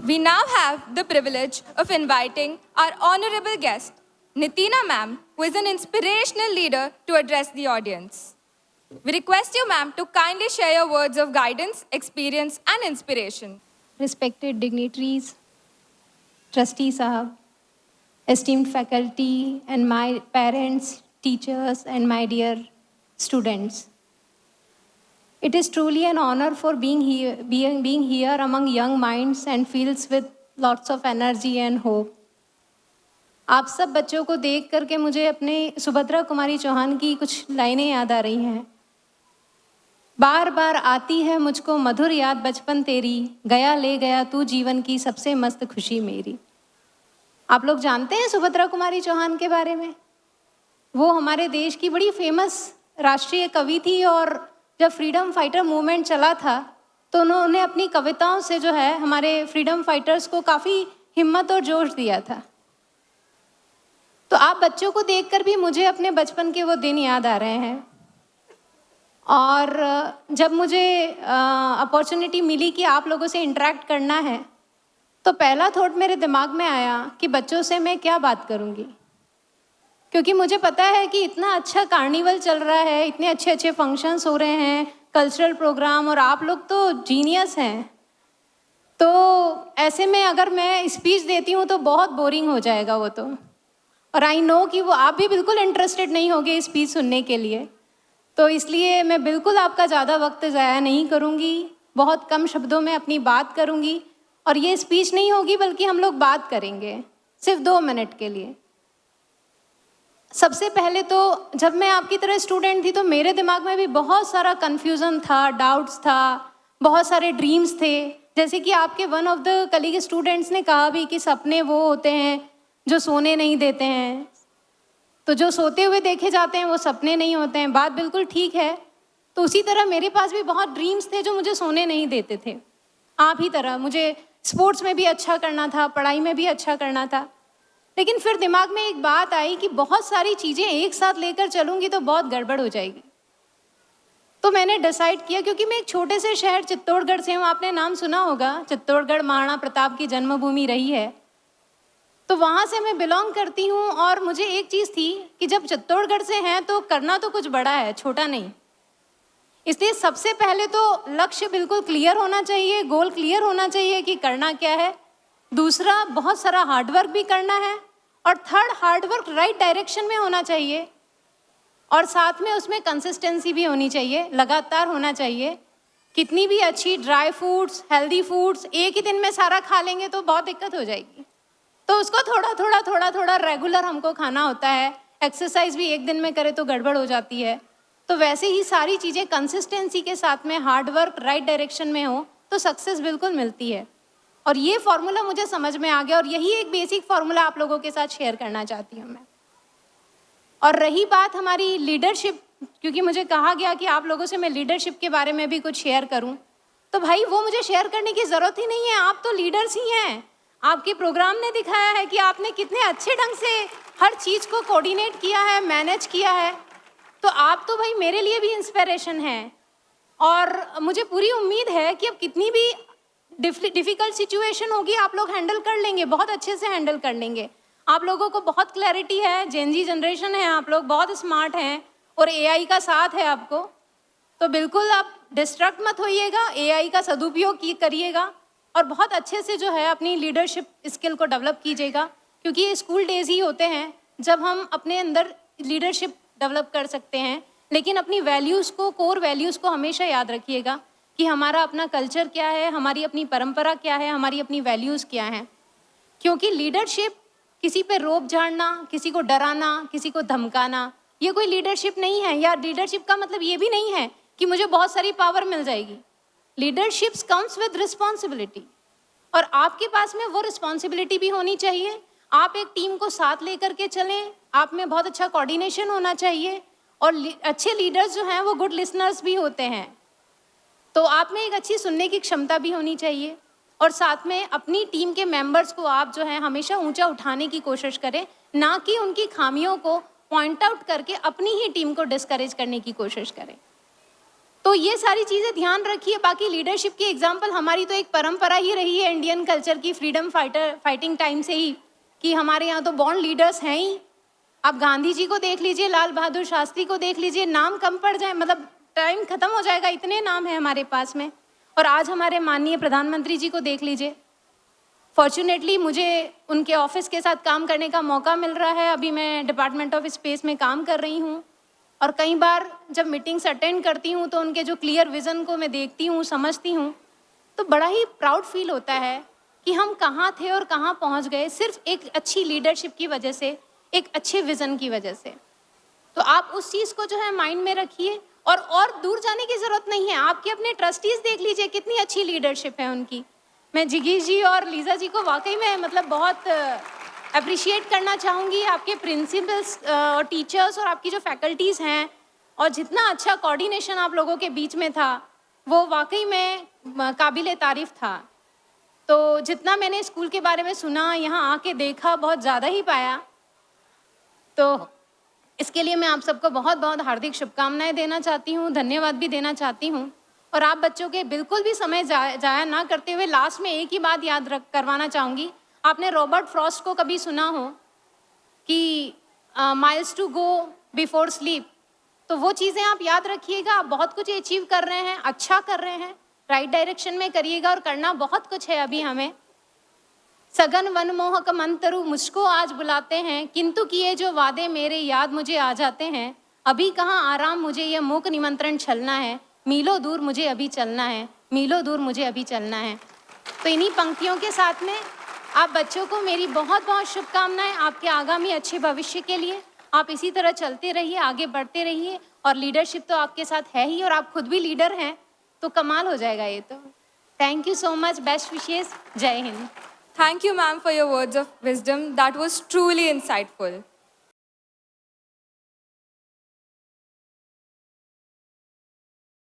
We now have the privilege of inviting our honorable guest, Nitina ma'am, who is an inspirational leader, to address the audience. We request you, ma'am, to kindly share your words of guidance, experience, and inspiration. Respected dignitaries, trustee sahab, esteemed faculty, and my parents, teachers, and my dear students. It is truly an honor for being here among young minds and fields with lots of energy and hope. आप सब बच्चों को देख करके मुझे अपने सुभद्रा कुमारी चौहान की कुछ लाइनें याद आ रही हैं। बार बार आती है मुझको मधुर याद बचपन तेरी, गया ले गया तू जीवन की सबसे मस्त खुशी मेरी। आप लोग जानते हैं सुभद्रा कुमारी चौहान के बारे में? वो हमारे देश की बड़ी फेमस राष्ट्रीय कवि थी और जब फ्रीडम फाइटर मूवमेंट चला था तो उन्होंने अपनी कविताओं से जो है हमारे फ्रीडम फाइटर्स को काफ़ी हिम्मत और जोश दिया था। तो आप बच्चों को देखकर भी मुझे अपने बचपन के वो दिन याद आ रहे हैं। और जब मुझे अपॉर्चुनिटी मिली कि आप लोगों से इंटरेक्ट करना है तो पहला थॉट मेरे दिमाग में आया कि बच्चों से मैं क्या बात करूँगी, क्योंकि मुझे पता है कि इतना अच्छा कार्निवल चल रहा है, इतने अच्छे अच्छे फंक्शंस हो रहे हैं, कल्चरल प्रोग्राम, और आप लोग तो जीनियस हैं। तो ऐसे में अगर मैं स्पीच देती हूँ तो बहुत बोरिंग हो जाएगा वो तो, और आई नो कि वो आप भी बिल्कुल इंटरेस्टेड नहीं होगे स्पीच सुनने के लिए। तो इसलिए मैं बिल्कुल आपका ज़्यादा वक्त ज़ाया नहीं करूँगी, बहुत कम शब्दों में अपनी बात करूँगी, और ये स्पीच नहीं होगी बल्कि हम लोग बात करेंगे सिर्फ 2 मिनट के लिए। सबसे पहले तो जब मैं आपकी तरह स्टूडेंट थी तो मेरे दिमाग में भी बहुत सारा कन्फ्यूज़न था, डाउट्स था, बहुत सारे ड्रीम्स थे। जैसे कि आपके one of the colleague students ने कहा भी कि सपने वो होते हैं जो सोने नहीं देते हैं, तो जो सोते हुए देखे जाते हैं वो सपने नहीं होते हैं। बात बिल्कुल ठीक है। तो उसी तरह मेरे पास भी बहुत ड्रीम्स थे जो मुझे सोने नहीं देते थे। आप ही तरह मुझे स्पोर्ट्स में भी अच्छा करना था, पढ़ाई में भी अच्छा करना था, लेकिन फिर दिमाग में एक बात आई कि बहुत सारी चीज़ें एक साथ लेकर चलूँगी तो बहुत गड़बड़ हो जाएगी। तो मैंने डिसाइड किया, क्योंकि मैं एक छोटे से शहर चित्तौड़गढ़ से हूँ, आपने नाम सुना होगा, चित्तौड़गढ़ महाराणा प्रताप की जन्मभूमि रही है, तो वहाँ से मैं बिलोंग करती हूँ। और मुझे एक चीज़ थी कि जब चित्तौड़गढ़ से हैं तो करना तो कुछ बड़ा है, छोटा नहीं। इसलिए सबसे पहले तो लक्ष्य बिल्कुल क्लियर होना चाहिए, गोल क्लियर होना चाहिए कि करना क्या है। दूसरा, बहुत सारा हार्डवर्क भी करना है, और थर्ड, हार्डवर्क राइट डायरेक्शन में होना चाहिए, और साथ में उसमें कंसिस्टेंसी भी होनी चाहिए, लगातार होना चाहिए। कितनी भी अच्छी ड्राई फ्रूट्स, हेल्दी फूड्स एक ही दिन में सारा खा लेंगे तो बहुत दिक्कत हो जाएगी। तो उसको थोड़ा थोड़ा रेगुलर हमको खाना होता है। एक्सरसाइज भी एक दिन में करे तो गड़बड़ हो जाती है। तो वैसे ही सारी चीज़ें कंसिस्टेंसी के साथ में, हार्डवर्क राइट डायरेक्शन में हो तो सक्सेस बिल्कुल मिलती है। और ये फार्मूला मुझे समझ में आ गया, और यही एक बेसिक फार्मूला आप लोगों के साथ शेयर करना चाहती हूँ मैं। और रही बात हमारी लीडरशिप, क्योंकि मुझे कहा गया कि आप लोगों से मैं लीडरशिप के बारे में भी कुछ शेयर करूँ, तो भाई वो मुझे शेयर करने की ज़रूरत ही नहीं है, आप तो लीडर्स ही हैं। आपके प्रोग्राम ने दिखाया है कि आपने कितने अच्छे ढंग से हर चीज़ को कोऑर्डिनेट किया है, मैनेज किया है। तो आप तो भाई मेरे लिए भी इंस्पिरेशन हैं, और मुझे पूरी उम्मीद है कि अब कितनी भी डिफ़िकल्ट सिचुएशन होगी आप लोग हैंडल कर लेंगे, बहुत अच्छे से हैंडल कर लेंगे। आप लोगों को बहुत क्लैरिटी है, जेनजी जनरेशन है, आप लोग बहुत स्मार्ट हैं, और एआई का साथ है आपको। तो बिल्कुल आप डिस्ट्रैक्ट मत होइएगा, एआई का सदुपयोग करिएगा, और बहुत अच्छे से जो है अपनी लीडरशिप स्किल को डेवलप कीजिएगा, क्योंकि ये स्कूल डेज ही होते हैं जब हम अपने अंदर लीडरशिप डेवलप कर सकते हैं। लेकिन अपनी वैल्यूज़ को, कोर वैल्यूज़ को हमेशा याद रखिएगा कि हमारा अपना कल्चर क्या है, हमारी अपनी परंपरा क्या है, हमारी अपनी वैल्यूज़ क्या हैं। क्योंकि लीडरशिप किसी पे रोब झाड़ना, किसी को डराना, किसी को धमकाना, ये कोई लीडरशिप नहीं है। या लीडरशिप का मतलब ये भी नहीं है कि मुझे बहुत सारी पावर मिल जाएगी। लीडरशिप कम्स विद रिस्पॉन्सिबिलिटी, और आपके पास में वो रिस्पॉन्सिबिलिटी भी होनी चाहिए। आप एक टीम को साथ लेकर के चलें, आप में बहुत अच्छा कोऑर्डिनेशन होना चाहिए, और अच्छे लीडर्स जो हैं वो गुड लिसनर्स भी होते हैं। तो आप में एक अच्छी सुनने की क्षमता भी होनी चाहिए, और साथ में अपनी टीम के मेंबर्स को आप जो है हमेशा ऊंचा उठाने की कोशिश करें, ना कि उनकी खामियों को पॉइंट आउट करके अपनी ही टीम को डिस्करेज करने की कोशिश करें। तो तो ये सारी चीज़ें ध्यान रखिए। बाकी लीडरशिप की एग्जाम्पल हमारी तो एक परंपरा ही रही है इंडियन कल्चर की, फ्रीडम फाइटिंग टाइम से ही, कि हमारे यहाँ तो बॉर्न लीडर्स हैं ही। आप गांधी जी को देख लीजिए, लाल बहादुर शास्त्री को देख लीजिए, नाम कम पड़ जाए, मतलब टाइम खत्म हो जाएगा, इतने नाम है हमारे पास में। और आज हमारे माननीय प्रधानमंत्री जी को देख लीजिए। फॉर्चुनेटली मुझे उनके ऑफिस के साथ काम करने का मौका मिल रहा है। अभी मैं डिपार्टमेंट ऑफ स्पेस में काम कर रही हूँ, और कई बार जब मीटिंग्स अटेंड करती हूँ तो उनके जो क्लियर विज़न को मैं देखती हूँ, समझती हूँ, तो बड़ा ही प्राउड फील होता है कि हम कहाँ थे और कहाँ पहुँच गए, सिर्फ एक अच्छी लीडरशिप की वजह से, एक अच्छे विज़न की वजह से। तो आप उस चीज़ को जो है माइंड में रखिए, और दूर जाने की ज़रूरत नहीं है। आपके अपने ट्रस्टीज़ देख लीजिए, कितनी अच्छी लीडरशिप है उनकी। मैं जिगीश जी और लीजा जी को वाकई में मतलब बहुत अप्रिशिएट करना चाहूँगी। आपके प्रिंसिपल्स और टीचर्स और आपकी जो फैकल्टीज़ हैं, और जितना अच्छा कोऑर्डिनेशन आप लोगों के बीच में था, वो वाकई में काबिले तारीफ़ था। तो जितना मैंने स्कूल के बारे में सुना, यहाँ आके देखा, बहुत ज़्यादा ही पाया। तो इसके लिए मैं आप सबको बहुत बहुत हार्दिक शुभकामनाएं देना चाहती हूँ, धन्यवाद भी देना चाहती हूँ। और आप बच्चों के बिल्कुल भी समय जाया ना करते हुए लास्ट में एक ही बात याद करवाना चाहूँगी। आपने रॉबर्ट फ्रॉस्ट को कभी सुना हो कि miles to go before sleep, तो वो चीज़ें आप याद रखिएगा। आप बहुत कुछ अचीव कर रहे हैं, अच्छा कर रहे हैं, राइट डायरेक्शन में करिएगा, और करना बहुत कुछ है अभी हमें। सघन वन मोहक मंतरु मुझको आज बुलाते हैं, किंतु किए जो वादे मेरे याद मुझे आ जाते हैं। अभी कहाँ आराम मुझे यह मूक निमंत्रण छलना है, मीलों दूर मुझे अभी चलना है, मीलों दूर मुझे अभी चलना है। तो इन्हीं पंक्तियों के साथ में आप बच्चों को मेरी बहुत बहुत शुभकामनाएं आपके आगामी अच्छे भविष्य के लिए। आप इसी तरह चलते रहिए, आगे बढ़ते रहिए, और लीडरशिप तो आपके साथ है ही, और आप खुद भी लीडर हैं, तो कमाल हो जाएगा ये तो। Thank you so much, best wishes, जय Hind. Thank you, ma'am, for your words of wisdom. That was truly insightful.